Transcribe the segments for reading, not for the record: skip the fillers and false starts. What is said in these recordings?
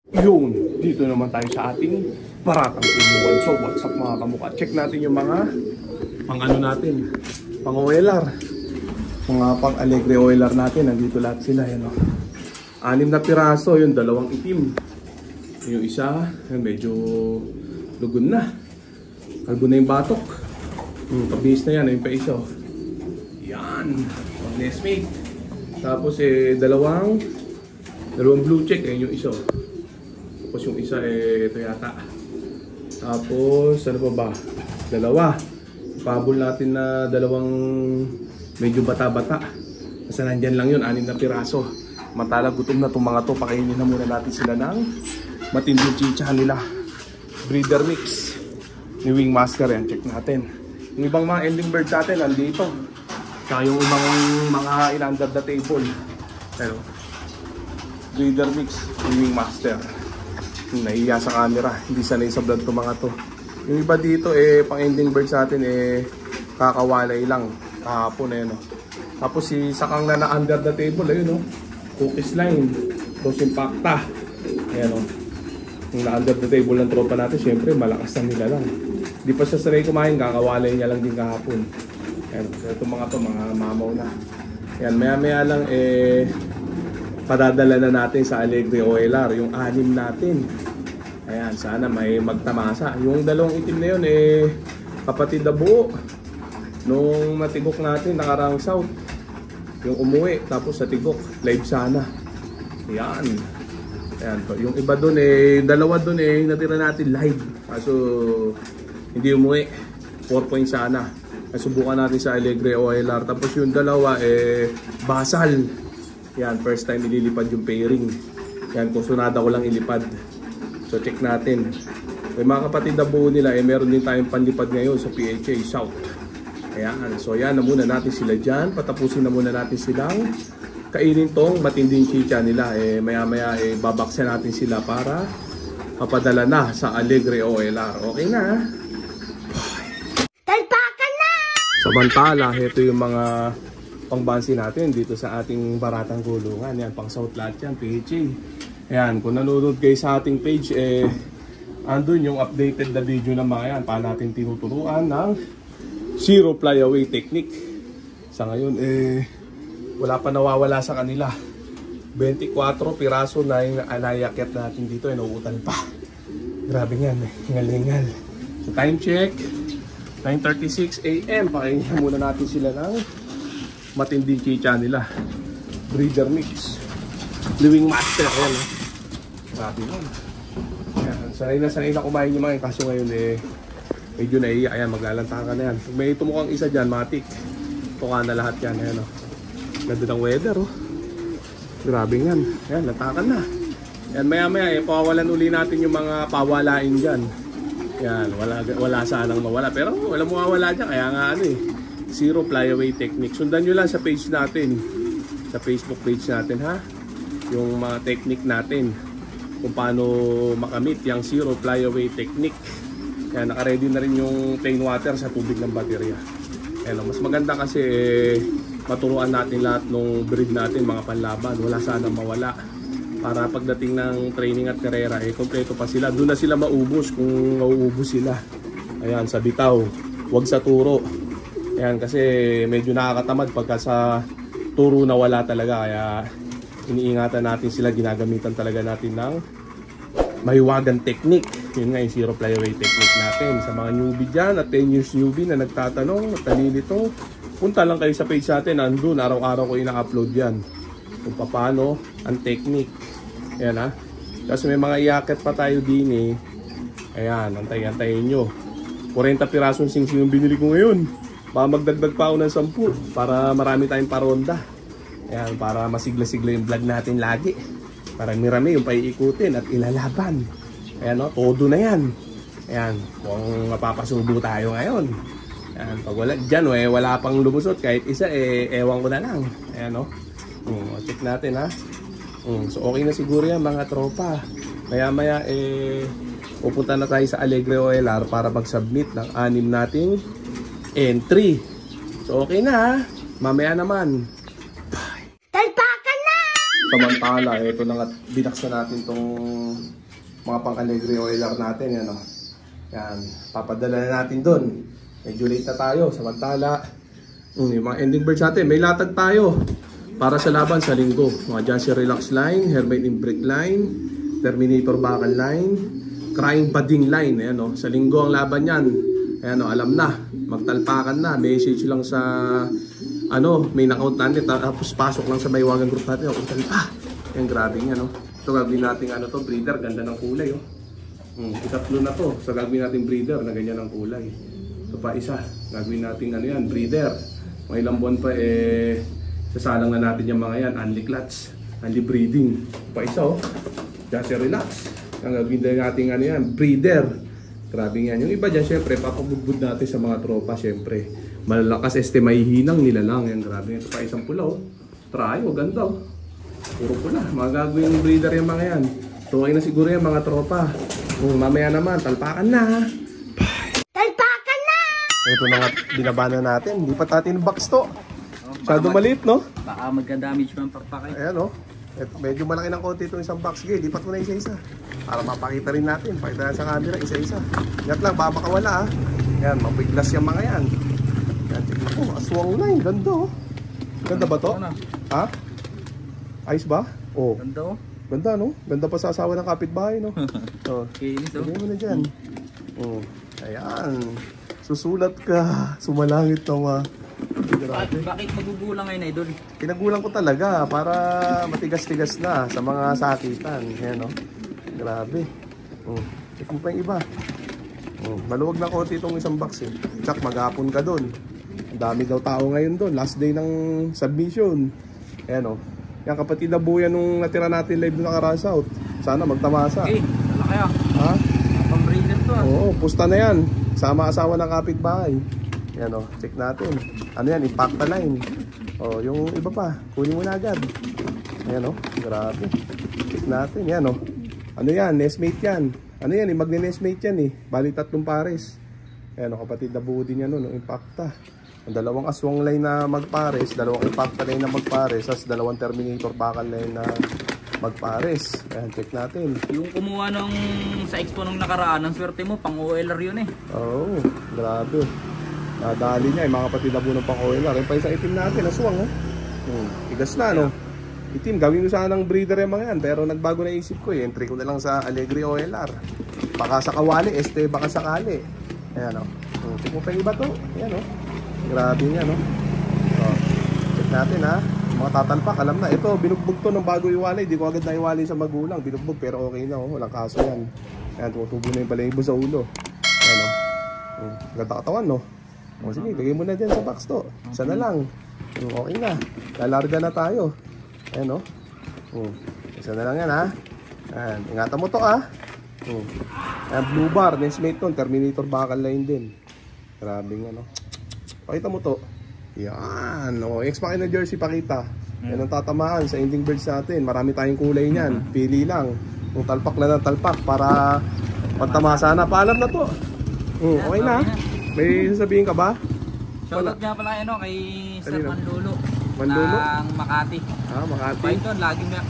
Yun, dito naman tayo sa ating baratang tulungan. So what's up mga kamukha? Check natin yung mga pang ano natin, pang oiler, mga pang Alegre oiler natin. Nandito lahat sila, yan o. 6 na piraso, yung 2 itim. Yung isa, medyo lugon na. Kalbo na yung batok. Pabihis na yan, yung pa isa. Yan, pag-nestmate. Tapos dalawang blue check, yung isa. Tapos yung isa ito yata. Tapos ano pa ba? 2. Pabol natin na 2 medyo bata-bata. Kasi nandyan lang yun, 6 na piraso. Matalag gutom na itong mga to. Pakainin na muna natin sila ng matinding chichahan nila. Breeder mix ni Wingmaster yan. Check natin. Yung ibang mga ending birds natin nandito. Kaya yung ibang mga in-under the table. Pero breeder mix ni Wingmaster. Nahiya sa camera, hindi sanay sa vlog to mga to. Yung iba dito pang ending birds natin kakawalay lang kahapon no. Tapos si sakang na under the table ayun cookies line, Dos Impacta. Ayan yung na under the table ng tropa natin, syempre malakas na nila lang. Di pa siya sanay kumain, kakawalay niya lang din kahapon. Ayan, itong mga to mga mamaw na. Ayan, maya lang padadala na natin sa Alegre OLR yung 6 natin. Ayan, sana may magtamasa. Yung 2 itim na yun kapatid na buo nung natigok natin nakarang south. Yung umuwi tapos sa tigok live sana. Ayan. Ayan to. Yung iba dun 2 dun natira natin live. Kaso hindi umuwi. 4 points sana. Subukan natin sa Alegre OLR. Tapos yung 2 basal. Yan, first time ililipad yung pairing. Yan, kung sunada ko lang ilipad. So check natin. May mga kapatid na buo nila, meron din tayong panlipad ngayon sa PHA South. Ayan, so yan na muna natin sila dyan. Patapusin na muna natin silang kainin tong matinding chicha nila. Maya maya babaksan natin sila para papadala na sa Alegre OLR. Okay na. Talpakan na! Samantala, ito yung mga pangbansi natin dito sa ating baratang gulungan. Yan, pang South lahat yan, PHA. Ayan, kung nanonood kayo sa ating page, andun yung updated na video na mga yan. Paano natin tinuturuan ng zero flyaway technique. Sa ngayon, wala pa nawawala sa kanila. 24 piraso na yung anayakit natin dito, nauutal pa. Grabe yan, hingal-hingal. So time check, 9:36 AM. Pakinggan muna natin sila ng matinding chicha nila. Breeder mix Wingmaster. Ayan grabe yun. Sanay na kumain yung mga kaso ngayon medyo naiiyak. Ayan, maglalantakan na yan. May tumukhang isa dyan, matik. Tuka na lahat yan. Ayan ganda ng weather grabe yan. Ayan, lantakan na. Ayan, maya maya pawawalan uli natin yung mga pawalain dyan. Ayan, wala sanang mawala. Pero wala mawawala dyan. Kaya nga zero flyaway technique. Sundan nyo lang sa page natin, sa Facebook page natin yung mga technique natin kung paano makamit yung zero flyaway technique. Kaya naka-ready na rin yung plain water sa tubig ng baterya. Mas maganda kasi maturuan natin lahat ng breed natin, mga panlaban. Wala sanang mawala. Para pagdating ng training at karera kompleto pa sila. Doon na sila maubos kung mauubos sila. Ayan, sa bitaw, wag sa turo. Ayan, kasi medyo nakakatamad pagka sa turo na wala talaga. Kaya iniingatan natin sila, ginagamitan talaga natin ng mahiwagang technique. Yun nga yung zero flyaway technique natin. Sa mga newbie dyan at 10 years newbie na nagtatanong at nalilito, punta lang kayo sa page natin. Andun, araw-araw ko ina-upload yan kung paano ang technique. Ayan Kasi may mga iakit pa tayo din Ayan, antayin nyo. 40 pirasong singsing yung binili ko ngayon. Baka magdagdag pa ako ng 10 para marami tayong paronda. Ayan, para masigla-sigla yung vlog natin lagi. Para mirami yung paiikutin at ilalaban. Ayan todo na yan. Ayan, kung mapapasubo tayo ngayon. Ayan, pag wala dyan wala pang lumusot. Kahit isa ewan ko na lang. Ayan check natin So okay na siguro yan mga tropa. Maya maya pupunta na tayo sa Alegre OLR para mag-submit ng 6 nating entry. So okay na mamaya naman. Bye! Talpakan na! Samantala, ito na nga binaksan natin tong mga pang-Alegre OLR natin. Yan, oh. Yan, papadala na natin doon. Medyo late na tayo, samantala. Yung mga ending birds natin, may latag tayo para sa laban sa linggo. Mga Jancy Relax line, Hermit in Brick line, Terminator Bakal line, Crying Bading line. Ayan, oh. Sa linggo ang laban yan. Ayan, oh, alam na, magtalpakan na. Message lang sa may na-count natin, tapos pasok lang sa Baywagan group natin. Ayan, grabe nga, no? Ito gagawin natin breeder, ganda ng kulay, oh. Itatlo na to. So gagawin natin breeder na ganyan ang kulay. Ito pa isa, gagawin natin breeder. Mga ilang buwan pa sasalang na natin yung mga yan, unli clutch, unli breeding. Ito pa isa, oh. Jancy Relax. Ang gagawin natin breeder. Grabe yan. Yung iba dyan, syempre, papabugbud natin sa mga tropa, syempre. Malalakas, mahihinang nila lang. Yan, grabe. Ito pa isang pula, oh. Try, oh, ganda, oh. Puro pula. Mga gagawin yung breeder yung mga yan. Tuwag na siguro yung mga tropa. Mamaya naman, talpakan na. Bye! Talpakan na! Ito na nga, binabana natin. Lipat natin yung box to. Masyado maliit, no? Baka magka-damage man pagpakay. Ayan, no? Medyo malaki ng konti itong isang box. Sige, lipat mo na isa-isa. Para mapakita rin natin. Pakita na sa camera, isa-isa. Ingat lang, baka makawala, ha? Ayan, mabiglas yung mga yan. Ayan, tignan ko. Aswang line. Ganda, oh. Ganda ba to? Ha? Ayos ba? Oh. Ganda, oh. Ganda, no? Ganda pa sa asawa ng kapitbahay, no? Oh. Kinis, oh. Lagyan mo na dyan. Ayan. Susulat ka. Sumalangit naman. Bakit magugulang ngayon, idol? Pinagulang ko talaga para matigas-tigas na sa mga sakitan. Ayan, no? Grabe. Check mo pa yung iba. Maluwag na konti itong isang box, eh. Tsak, maghapon ka doon. Ang dami daw tao ngayon doon. Last day ng submission. Ayan, no? Yan, kapatid na buyan nung natira natin live na nakaraan South. Sana magtamasa. Okay, wala kayo. Ha? Pang-breeder to, ah. Oo, pusta na yan. Sama asawa ng kapitbahay. Yan, o, check natin. Ano yan, impacta line. O, yung iba pa, kunin mo na agad. Ayan, o, grabe. Check natin, yan, o. Ano yan, nestmate yan. Ano yan, magne-nestmate yan, eh. Bali 3 pares. Ayan, o, kapatid na buo din yan, o, impacta. Ang 2 aswang line na magpares, 2 impacta line na magpares, as 2 Terminator Bakal line na magpares. Ayan, check natin. Yung kumuha ng sa expo nung nakaraan, ang swerte mo, pang OLR yun, eh. Oo, grabe. Nadali niya, mga kapatid na buo ng pang OLR. Yung pa isang itim natin, aswang, oh. Tigas na, no? Itim, gawin ko sana ng breeder yung mga yan, pero nagbago na isip ko, eh. Entry ko na lang sa Alegre OLR. Baka sa kawali, baka sakali. Ayan, oh. Check mo pa yung iba to. Ayan, oh. Grabe niya, no? So, check natin, ha. Mga tatalpak, alam na. Ito, binugbog to ng bago iwalay. Di ko agad na iwalay sa magulang. Binugbog, pero okay na, oh. Walang kaso yan. Ayan, tumutubo na yung balahibo sa ulo. Ayan, oh. Ganda katawan, no? O, sige, lagay mo na dyan sa box to. Isa na lang. Okay na. Lalarga na tayo. Ayan, oh. Isa na lang yan, ha. Ayan, ingatan mo to, ha. Ayan, blue bar. Nestmate to. Terminator Bakal line din. Grabe nga, no? Pakita mo to. Yan. O, X-Pack na jersey pakita. Yan ang tatamaan sa ending birds natin. Marami tayong kulay niyan. Pili lang. Kung talpak na ng talpak para pagtamasa na. Paalam na to. Okay na. May sasabihin ka ba? Shoutout nga pala kay Sir Manlulo. Manlulo? Ng Makati. Makati. Python,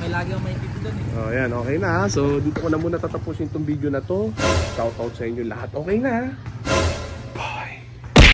may lagi akong may doon, eh. Oh, yan. Okay na. So, dito ko na muna tatapusin itong video na to. Shoutout sa inyo lahat. Okay na.